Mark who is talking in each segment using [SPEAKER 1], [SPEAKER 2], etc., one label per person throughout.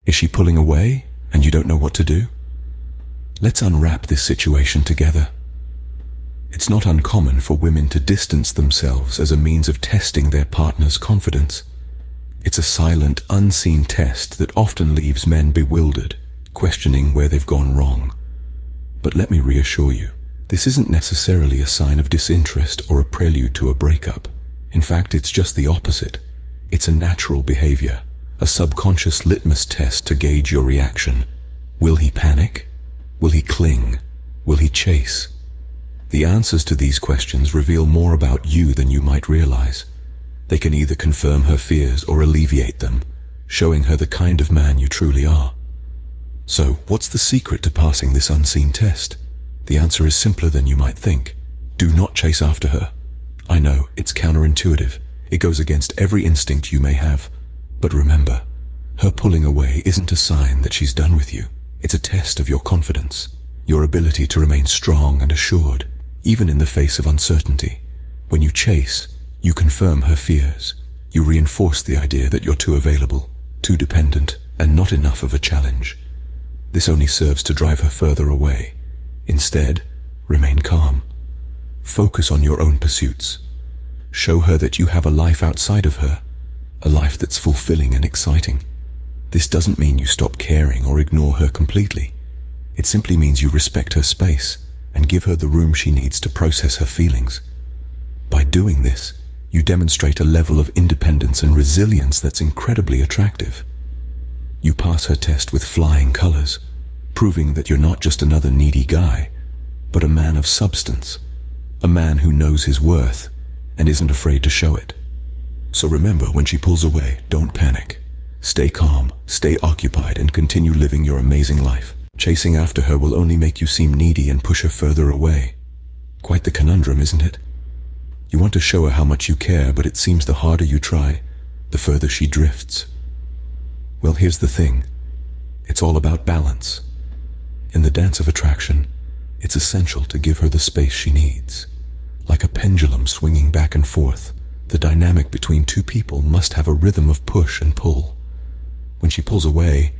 [SPEAKER 1] Is she pulling away and you don't know what to do? Let's unwrap this situation together. It's not uncommon for women to distance themselves as a means of testing their partner's confidence. It's a silent, unseen test that often leaves men bewildered, questioning where they've gone wrong. But let me reassure you, this isn't necessarily a sign of disinterest or a prelude to a breakup. In fact, it's just the opposite. It's a natural behavior, a subconscious litmus test to gauge your reaction. Will he panic? Will he cling? Will he chase? The answers to these questions reveal more about you than you might realize. They can either confirm her fears or alleviate them, showing her the kind of man you truly are. So, what's the secret to passing this unseen test? The answer is simpler than you might think. Do not chase after her. I know, it's counterintuitive. It goes against every instinct you may have. But remember, her pulling away isn't a sign that she's done with you. It's a test of your confidence, your ability to remain strong and assured, even in the face of uncertainty. When you chase, you confirm her fears. You reinforce the idea that you're too available, too dependent, and not enough of a challenge. This only serves to drive her further away. Instead, remain calm. Focus on your own pursuits. Show her that you have a life outside of her, a life that's fulfilling and exciting. This doesn't mean you stop caring or ignore her completely. It simply means you respect her space and give her the room she needs to process her feelings. By doing this, you demonstrate a level of independence and resilience that's incredibly attractive. You pass her test with flying colors, proving that you're not just another needy guy, but a man of substance, a man who knows his worth and isn't afraid to show it. So remember, when she pulls away, don't panic. Stay calm, stay occupied, and continue living your amazing life. Chasing after her will only make you seem needy and push her further away. Quite the conundrum, isn't it? You want to show her how much you care, but it seems the harder you try, the further she drifts. Well, here's the thing. It's all about balance. In the dance of attraction, it's essential to give her the space she needs. Like a pendulum swinging back and forth, the dynamic between two people must have a rhythm of push and pull. When she pulls away,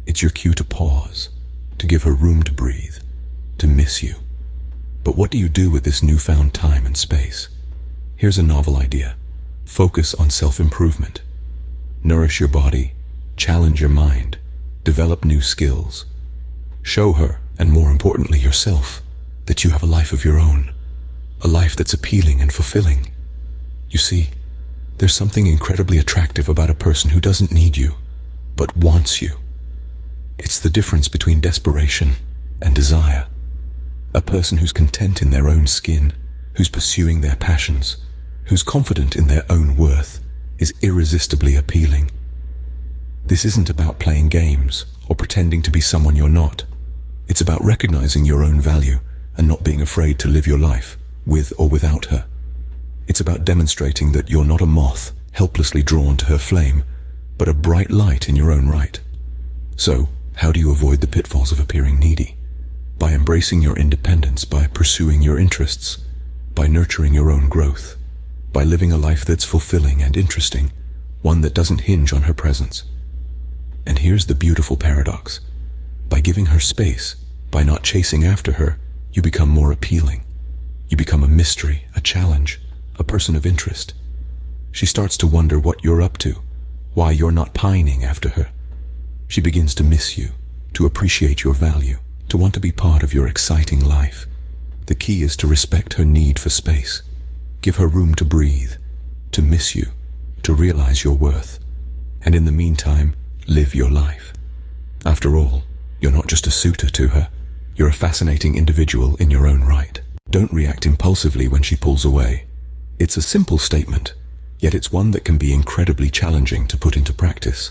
[SPEAKER 1] it's your cue to pause, to give her room to breathe, to miss you. But what do you do with this newfound time and space? Here's a novel idea. Focus on self-improvement. Nourish your body, challenge your mind, develop new skills. Show her, and more importantly yourself, that you have a life of your own, a life that's appealing and fulfilling. You see, there's something incredibly attractive about a person who doesn't need you, but wants you. It's the difference between desperation and desire. A person who's content in their own skin, who's pursuing their passions, who's confident in their own worth, is irresistibly appealing. This isn't about playing games or pretending to be someone you're not. It's about recognizing your own value and not being afraid to live your life, with or without her. It's about demonstrating that you're not a moth helplessly drawn to her flame, but a bright light in your own right. So, how do you avoid the pitfalls of appearing needy? By embracing your independence, by pursuing your interests, by nurturing your own growth, by living a life that's fulfilling and interesting, one that doesn't hinge on her presence. And here's the beautiful paradox. By giving her space, by not chasing after her, you become more appealing. You become a mystery, a challenge, a person of interest. She starts to wonder what you're up to, why you're not pining after her. She begins to miss you, to appreciate your value, to want to be part of your exciting life. The key is to respect her need for space. Give her room to breathe, to miss you, to realize your worth. And in the meantime, live your life. After all, you're not just a suitor to her. You're a fascinating individual in your own right. Don't react impulsively when she pulls away. It's a simple statement, yet it's one that can be incredibly challenging to put into practice.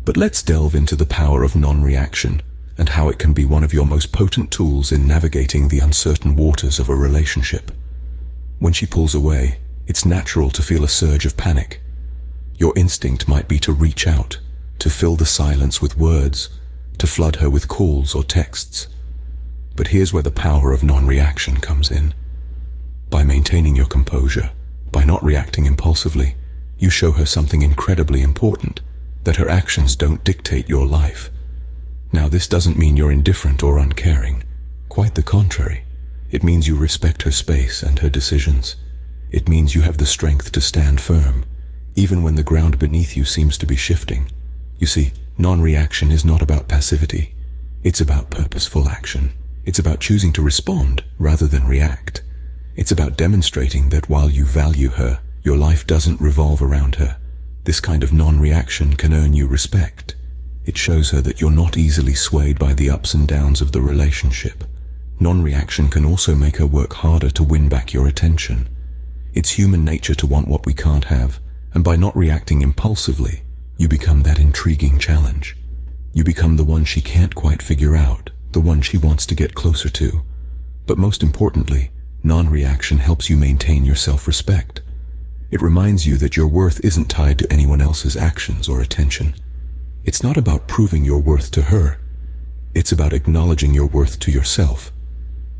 [SPEAKER 1] But let's delve into the power of non-reaction and how it can be one of your most potent tools in navigating the uncertain waters of a relationship. When she pulls away, it's natural to feel a surge of panic. Your instinct might be to reach out, to fill the silence with words, to flood her with calls or texts. But here's where the power of non-reaction comes in. By maintaining your composure, by not reacting impulsively, you show her something incredibly important. that her actions don't dictate your life. Now, this doesn't mean you're indifferent or uncaring. Quite the contrary. It means you respect her space and her decisions. It means you have the strength to stand firm, even when the ground beneath you seems to be shifting. You see, non-reaction is not about passivity. It's about purposeful action. It's about choosing to respond rather than react. It's about demonstrating that while you value her, your life doesn't revolve around her. This kind of non-reaction can earn you respect. It shows her that you're not easily swayed by the ups and downs of the relationship. Non-reaction can also make her work harder to win back your attention. It's human nature to want what we can't have, and by not reacting impulsively, you become that intriguing challenge. You become the one she can't quite figure out, the one she wants to get closer to. But most importantly, non-reaction helps you maintain your self-respect. It reminds you that your worth isn't tied to anyone else's actions or attention. It's not about proving your worth to her. It's about acknowledging your worth to yourself.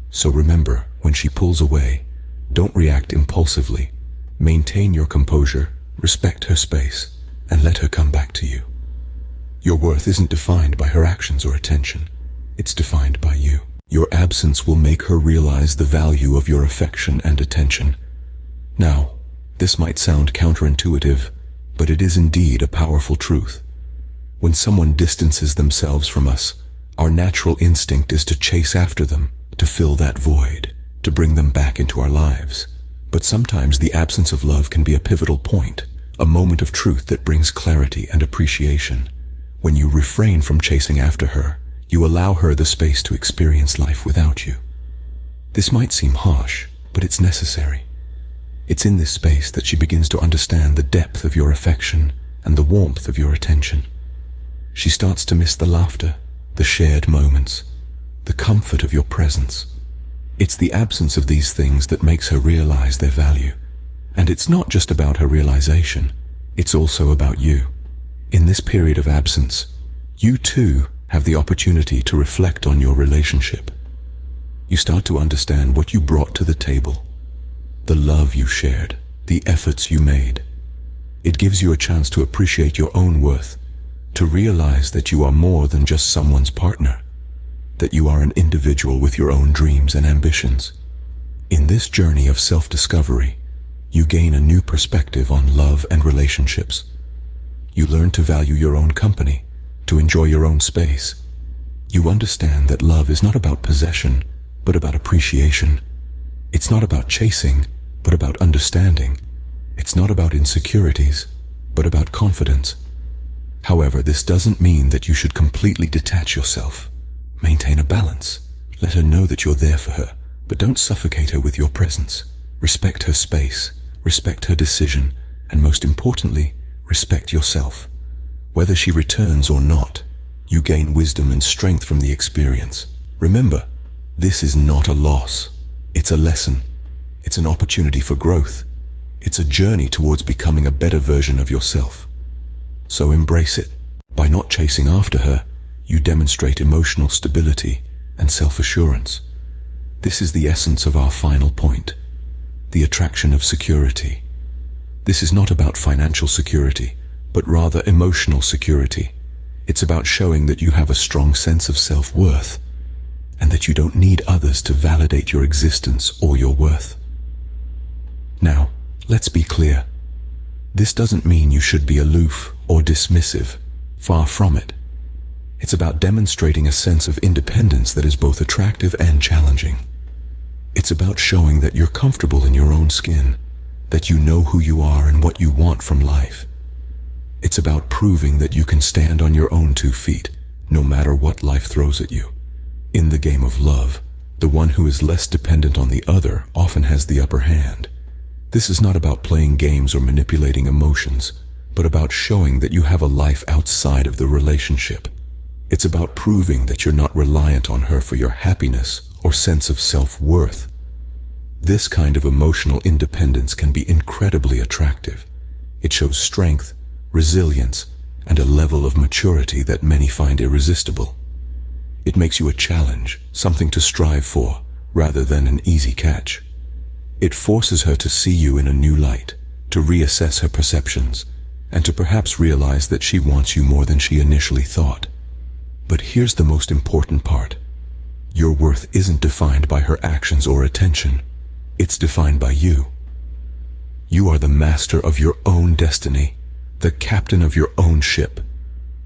[SPEAKER 1] So remember, when she pulls away, don't react impulsively. Maintain your composure, respect her space, and let her come back to you. Your worth isn't defined by her actions or attention. It's defined by you. Your absence will make her realize the value of your affection and attention. Now, this might sound counterintuitive, but it is indeed a powerful truth. When someone distances themselves from us, our natural instinct is to chase after them, to fill that void, to bring them back into our lives. But sometimes the absence of love can be a pivotal point, a moment of truth that brings clarity and appreciation. When you refrain from chasing after her, you allow her the space to experience life without you. This might seem harsh, but it's necessary. It's in this space that she begins to understand the depth of your affection and the warmth of your attention. She starts to miss the laughter, the shared moments, the comfort of your presence. It's the absence of these things that makes her realize their value. And it's not just about her realization, it's also about you. In this period of absence, you too have the opportunity to reflect on your relationship. You start to understand what you brought to the table, the love you shared, the efforts you made. It gives you a chance to appreciate your own worth, to realize that you are more than just someone's partner, that you are an individual with your own dreams and ambitions. In this journey of self-discovery, you gain a new perspective on love and relationships. You learn to value your own company, to enjoy your own space. You understand that love is not about possession, but about appreciation. It's not about chasing, but about understanding. It's not about insecurities, but about confidence. However, this doesn't mean that you should completely detach yourself. Maintain a balance. Let her know that you're there for her, but don't suffocate her with your presence. Respect her space, respect her decision, and most importantly, respect yourself. Whether she returns or not, you gain wisdom and strength from the experience. Remember, this is not a loss. It's a lesson. It's an opportunity for growth. It's a journey towards becoming a better version of yourself. So embrace it. By not chasing after her, you demonstrate emotional stability and self-assurance. This is the essence of our final point, the attraction of security. This is not about financial security, but rather emotional security. It's about showing that you have a strong sense of self-worth, and that you don't need others to validate your existence or your worth. Now, let's be clear. This doesn't mean you should be aloof or dismissive. Far from it. It's about demonstrating a sense of independence that is both attractive and challenging. It's about showing that you're comfortable in your own skin, that you know who you are and what you want from life. It's about proving that you can stand on your own 2 feet, no matter what life throws at you. In the game of love, the one who is less dependent on the other often has the upper hand. This is not about playing games or manipulating emotions, but about showing that you have a life outside of the relationship. It's about proving that you're not reliant on her for your happiness or sense of self-worth. This kind of emotional independence can be incredibly attractive. It shows strength, resilience, and a level of maturity that many find irresistible. It makes you a challenge, something to strive for, rather than an easy catch. It forces her to see you in a new light, to reassess her perceptions, and to perhaps realize that she wants you more than she initially thought. But here's the most important part. Your worth isn't defined by her actions or attention. It's defined by you. You are the master of your own destiny, the captain of your own ship.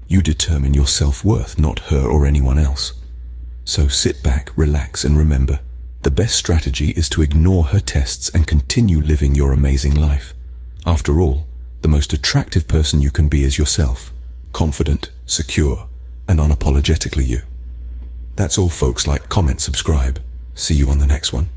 [SPEAKER 1] You determine your self-worth, not her or anyone else. So sit back, relax, and remember, the best strategy is to ignore her tests and continue living your amazing life. After all, the most attractive person you can be is yourself, confident, secure, and unapologetically you. That's all, folks. Like, comment, subscribe. See you on the next one.